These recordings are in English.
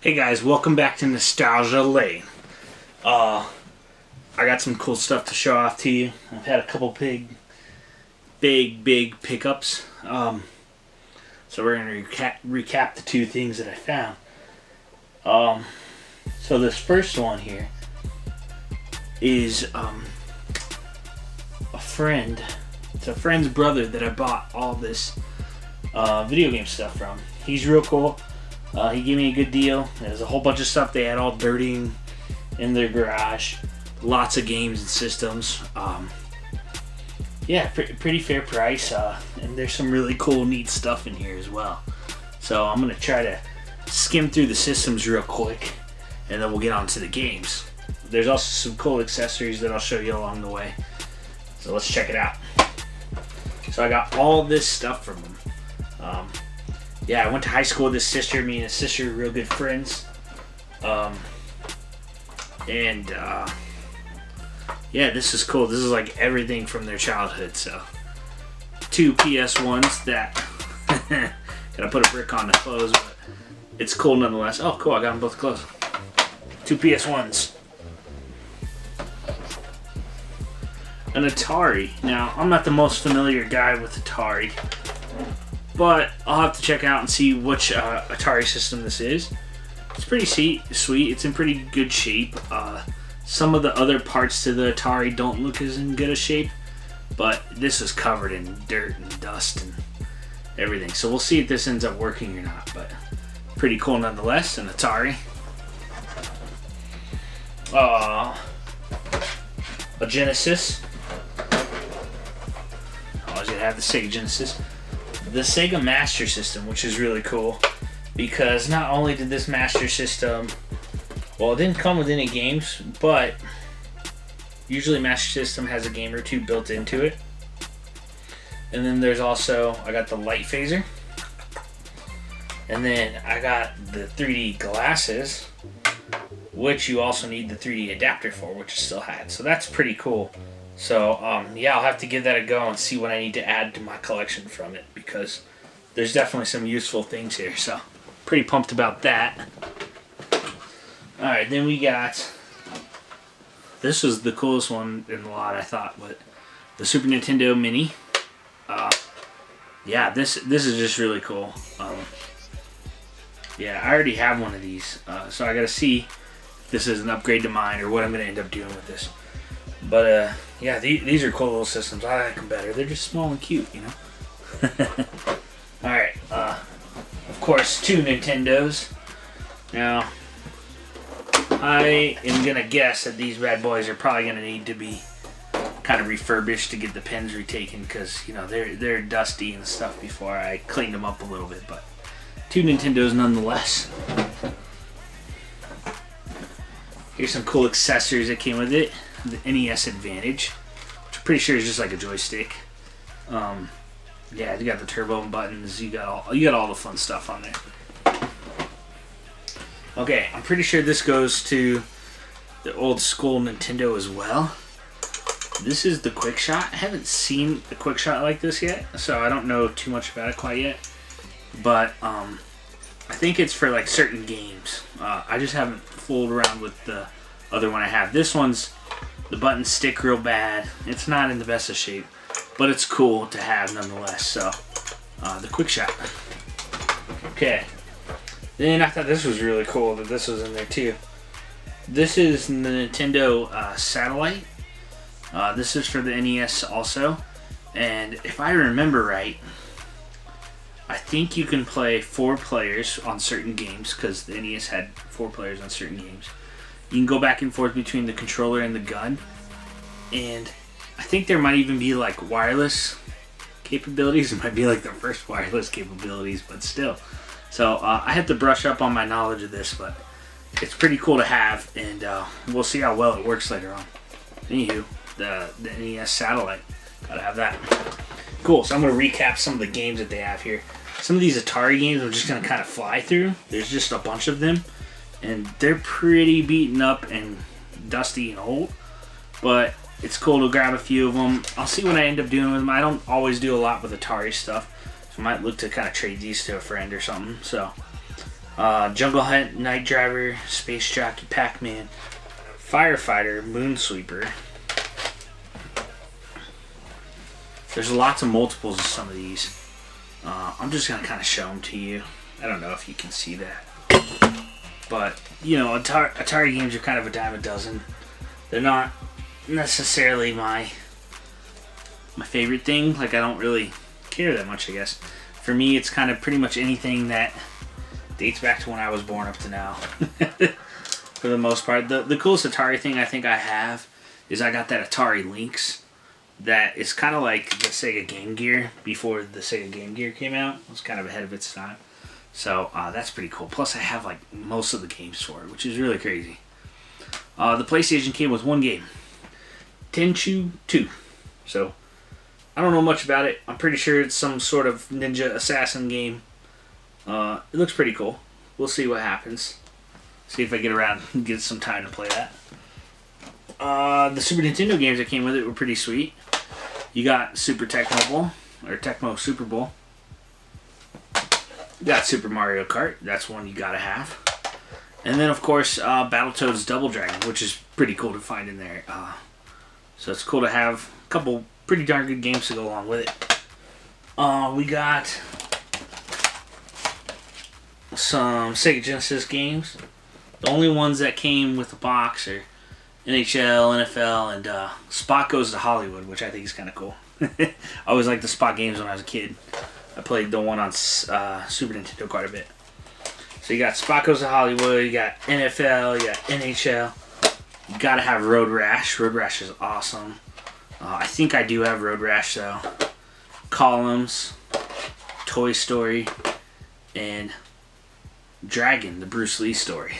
Hey guys, welcome back to Nostalgia Lane. I got some cool stuff to show off to you. I've had a couple big pickups. So we're going to recap the two things that I found. So this first one here is a friend. It's a friend's brother that I bought all this video game stuff from. He's real cool. He gave me a good deal. There's a whole bunch of stuff they had all dirty in their garage. Lots of games and systems. Yeah, pretty fair price. And there's some really cool, neat stuff in here as well. So I'm going to try to skim through the systems real quick, and then we'll get on to the games. There's also some cool accessories that I'll show you along the way. So let's check it out. So I got all this stuff from him. Yeah, I went to high school with his sister. Me and his sister were real good friends. Yeah, this is cool. This is like everything from their childhood. So, two PS1s that gotta put a brick on to close, but it's cool nonetheless. Oh, cool! I got them both closed. Two PS1s. An Atari. Now, I'm not the most familiar guy with Atari, but I'll have to check out and see which Atari system this is. It's pretty sweet. It's in pretty good shape. Some of the other parts to the Atari don't look as in good a shape, but this is covered in dirt and dust and everything. So we'll see if this ends up working or not, but pretty cool nonetheless. An Atari. A Genesis. Always gonna have the Sega Genesis. The Sega Master System, which is really cool, because not only did this Master System, well, it didn't come with any games, but usually Master System has a game or two built into it. And then there's also, I got the light phaser, and then I got the 3D glasses, which you also need the 3D adapter for, which I still had. So that's pretty cool. So, yeah, I'll have to give that a go and see what I need to add to my collection from it, because there's definitely some useful things here. So, pretty pumped about that. Alright, then we got, this was the coolest one in the lot, I thought, but the Super Nintendo Mini. Yeah, this is just really cool. Yeah, I already have one of these, so I gotta see if this is an upgrade to mine or what I'm gonna end up doing with this. But, yeah, these are cool little systems. I like them better. They're just small and cute, you know? Alright, of course, two Nintendos. Now, I am going to guess that these bad boys are probably going to need to be kind of refurbished to get the pins retaken, because, you know, they're dusty and stuff before I cleaned them up a little bit. But two Nintendos nonetheless. Here's some cool accessories that came with it. The NES Advantage, which I'm pretty sure is just like a joystick. Yeah, you got the turbo buttons. You got all the fun stuff on there. Okay, I'm pretty sure this goes to the old school Nintendo as well. This is the Quick Shot. I haven't seen a Quick Shot like this yet, so I don't know too much about it quite yet. But I think it's for like certain games. I just haven't fooled around with the other one I have. This one's, the buttons stick real bad. It's not in the best of shape, but it's cool to have nonetheless. So, the Quick Shot. Okay. Then I thought this was really cool that this was in there too. This is the Nintendo Satellite. This is for the NES also. And if I remember right, I think you can play 4 players on certain games, because the NES had 4 players on certain games. You can go back and forth between the controller and the gun, and I think there might even be like wireless capabilities. It might be like the first wireless capabilities, but still. So I have to brush up on my knowledge of this, but it's pretty cool to have, and we'll see how well it works later on. Anywho, the NES Satellite, gotta have that. Cool, so I'm going to recap some of the games that they have here. Some of these Atari games I'm just going to kind of fly through. There's just a bunch of them, and they're pretty beaten up and dusty and old, but it's cool to grab a few of them. I'll see what I end up doing with them. I don't always do a lot with Atari stuff, so I might look to kind of trade these to a friend or something. So Jungle Hunt, Night Driver, Space Jockey, Pac-Man, Firefighter, Moonsweeper. There's lots of multiples of some of these. I'm just going to kind of show them to you. I don't know if you can see that. But, you know, Atari games are kind of a dime a dozen. They're not necessarily my favorite thing. Like, I don't really care that much, I guess. For me, it's kind of pretty much anything that dates back to when I was born up to now. For the most part. The coolest Atari thing I think I have is I got that Atari Lynx. That is kind of like the Sega Game Gear before the Sega Game Gear came out. It was kind of ahead of its time. So that's pretty cool. Plus I have like most of the games for it, which is really crazy. The PlayStation came with one game. Tenchu 2. So I don't know much about it. I'm pretty sure it's some sort of ninja assassin game. It looks pretty cool. We'll see what happens. See if I get around and get some time to play that. The Super Nintendo games that came with it were pretty sweet. You got Super Tecmo Bowl, or Tecmo Super Bowl. You got Super Mario Kart. That's one you gotta have. And then, of course, Battletoads Double Dragon, which is pretty cool to find in there. So it's cool to have a couple pretty darn good games to go along with it. We got some Sega Genesis games. The only ones that came with the box are NHL, NFL, and Spot Goes to Hollywood, which I think is kind of cool. I always liked the Spot games when I was a kid. I played the one on Super Nintendo quite a bit. So you got Spot Goes to Hollywood, you got NFL, you got NHL. You gotta have Road Rash. Road Rash is awesome. I think I do have Road Rash though. Columns, Toy Story, and Dragon, the Bruce Lee story.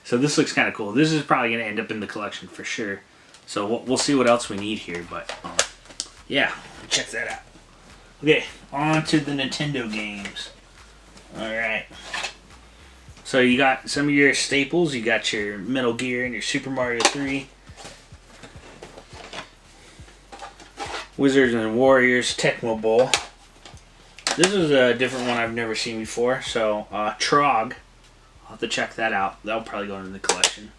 So this looks kind of cool. This is probably going to end up in the collection for sure. So we'll see what else we need here. But yeah, check that out. Okay, on to the Nintendo games. Alright. So you got some of your staples. You got your Metal Gear and your Super Mario 3. Wizards and Warriors Tecmo Bowl. This is a different one I've never seen before. So Trog. I'll have to check that out. That'll probably go into the collection.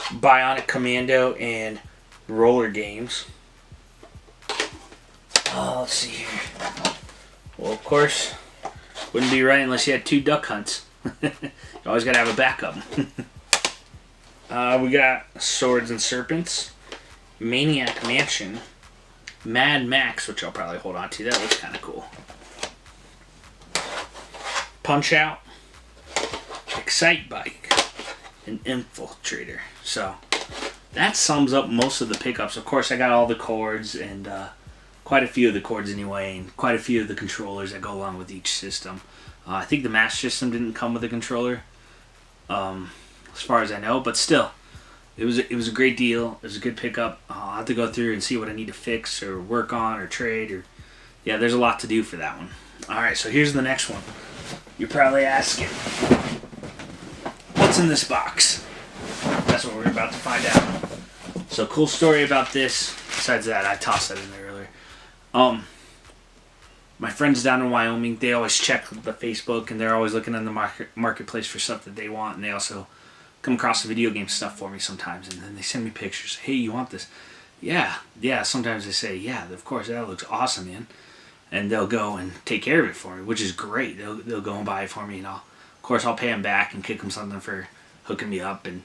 Bionic Commando and Roller Games. Let's see here. Well, of course, wouldn't be right unless you had 2 Duck Hunts. You always gotta have a backup. We got Swords and Serpents, Maniac Mansion, Mad Max, which I'll probably hold on to. That looks kind of cool. Punch Out, Excite Bike, and Infiltrator. So that sums up most of the pickups. Of course, I got all the cords and quite a few of the cords anyway, and quite a few of the controllers that go along with each system. I think the Master System didn't come with a controller, as far as I know, but still, it was a great deal. It was a good pickup. I'll have to go through and see what I need to fix or work on or trade, or yeah, there's a lot to do for that one. All right, so here's the next one. You're probably asking, what's in this box? That's what we're about to find out. So, cool story about this. Besides that, I tossed that in there earlier. My friends down in Wyoming, they always check the Facebook, and they're always looking in the marketplace for stuff that they want, and they also come across the video game stuff for me sometimes, and then they send me pictures. Hey, you want this? Yeah. Sometimes they say, yeah, of course, that looks awesome, man. And they'll go and take care of it for me, which is great. They'll go and buy it for me, and of course I'll pay them back and kick them something for hooking me up. And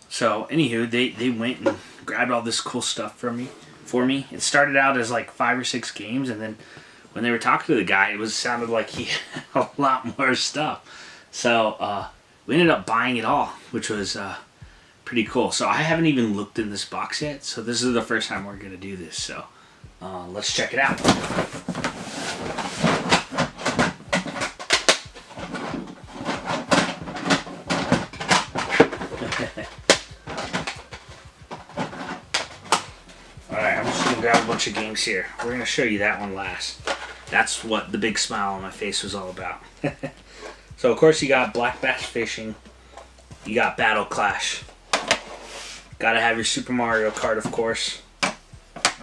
so, anywho, they went and grabbed all this cool stuff for me. It started out as like 5 or 6 games, and then when they were talking to the guy, it sounded like he had a lot more stuff. So we ended up buying it all, which was pretty cool. So I haven't even looked in this box yet. So this is the first time we're gonna do this. So let's check it out. Alright, I'm just gonna grab a bunch of games here. We're gonna show you that one last. That's what the big smile on my face was all about. So of course you got Black Bass Fishing, you got Battle Clash, gotta have your Super Mario Kart, of course,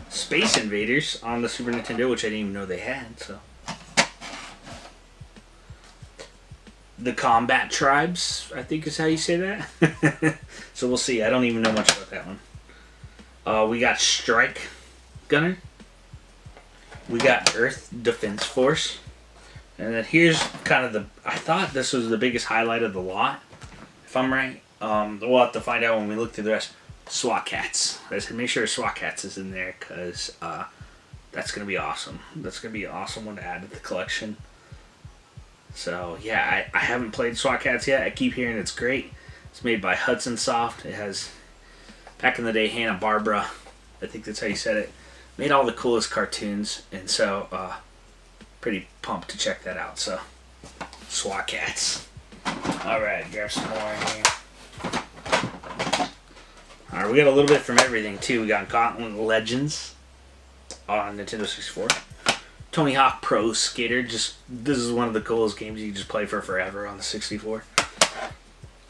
Space Invaders on the Super Nintendo, which I didn't even know they had. So the Combat Tribes, I think is how you say that. So we'll see. I don't even know much about that one. We got Strike Gunner. We got Earth Defense Force. And then here's kind of I thought this was the biggest highlight of the lot, if I'm right. We'll have to find out when we look through the rest. SWAT Cats. I said make sure SWAT Cats is in there because that's going to be awesome. That's going to be an awesome one to add to the collection. So, yeah, I haven't played SWAT Cats yet. I keep hearing it's great. It's made by Hudson Soft. It has, back in the day, Hanna-Barbera. I think that's how you said it. Made all the coolest cartoons. And so, pretty pumped to check that out. So, SWAT Cats. Alright, grab some more in here. Alright, we got a little bit from everything, too. We got Gauntlet Legends on Nintendo 64. Tony Hawk Pro Skater. This is one of the coolest games you can just play for forever on the 64.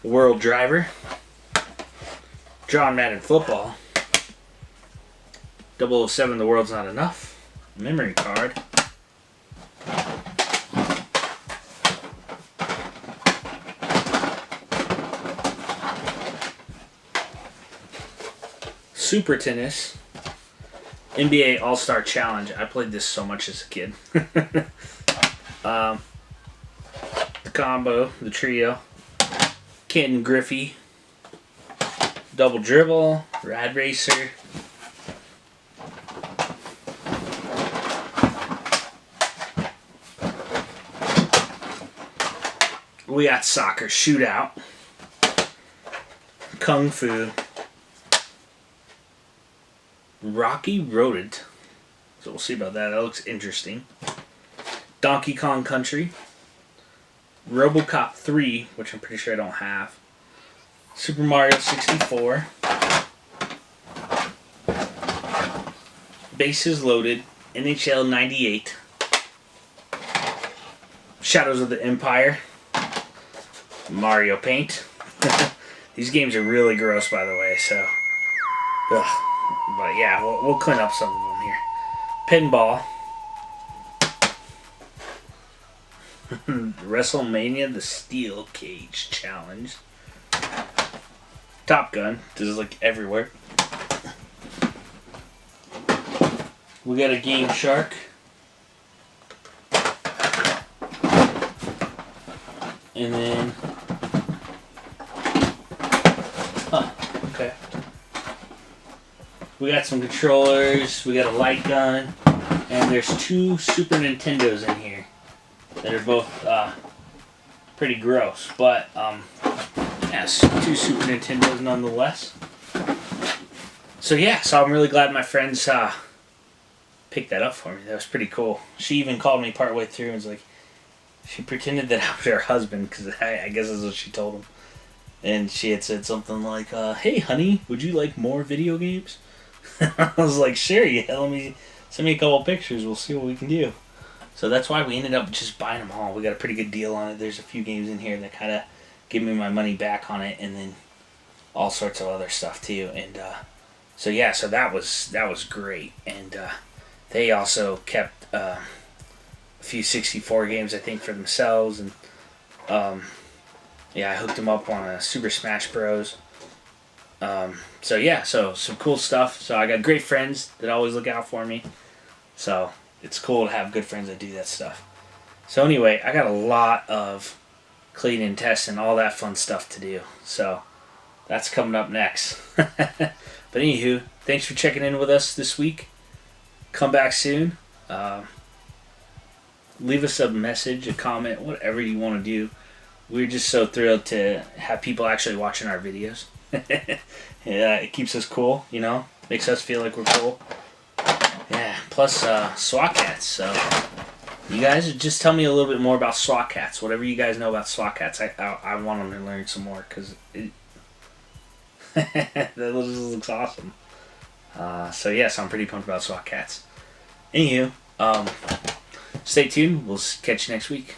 World Driver. John Madden Football. 007 The World's Not Enough. Memory Card. Super Tennis. NBA All-Star Challenge. I played this so much as a kid. The combo, the trio. Ken Griffey. Double Dribble. Rad Racer. We got Soccer Shootout. Kung Fu. Rocky Rodent. So we'll see about that. That looks interesting. Donkey Kong Country. RoboCop 3, which I'm pretty sure I don't have. Super Mario 64. Bases Loaded. NHL 98. Shadows of the Empire. Mario Paint. These games are really gross, by the way, so... Ugh. But yeah, we'll clean up some of them here. Pinball. WrestleMania The Steel Cage Challenge. Top Gun. This is like everywhere. We got a Game Shark. And then... Huh, okay. We got some controllers, we got a light gun, and there's 2 Super Nintendos in here that are both pretty gross, but yes, 2 Super Nintendos nonetheless. So yeah, so I'm really glad my friends picked that up for me. That was pretty cool. She even called me partway through and was like, she pretended that I was her husband, because I guess that's what she told him. And she had said something like, hey honey, would you like more video games? I was like, sure, yeah, let me send me a couple pictures. We'll see what we can do. So that's why we ended up just buying them all. We got a pretty good deal on it. There's a few games in here that kind of give me my money back on it, and then all sorts of other stuff too. And so yeah, so that was great. And they also kept a few 64 games, I think, for themselves. And yeah, I hooked them up on a Super Smash Bros. So yeah, so some cool stuff. So I got great friends that always look out for me. So it's cool to have good friends that do that stuff. So anyway, I got a lot of cleaning, testing, all that fun stuff to do. So that's coming up next. But anywho, thanks for checking in with us this week. Come back soon. Leave us a message, a comment, whatever you want to do. We're just so thrilled to have people actually watching our videos. Yeah, it keeps us cool, you know, makes us feel like we're cool. Yeah, plus SWAT Cats. So you guys just tell me a little bit more about SWAT Cats. Whatever you guys know about SWAT Cats, I want them to learn some more, because that looks awesome. So yeah, so I'm pretty pumped about SWAT Cats. Anywho, stay tuned. We'll catch you next week.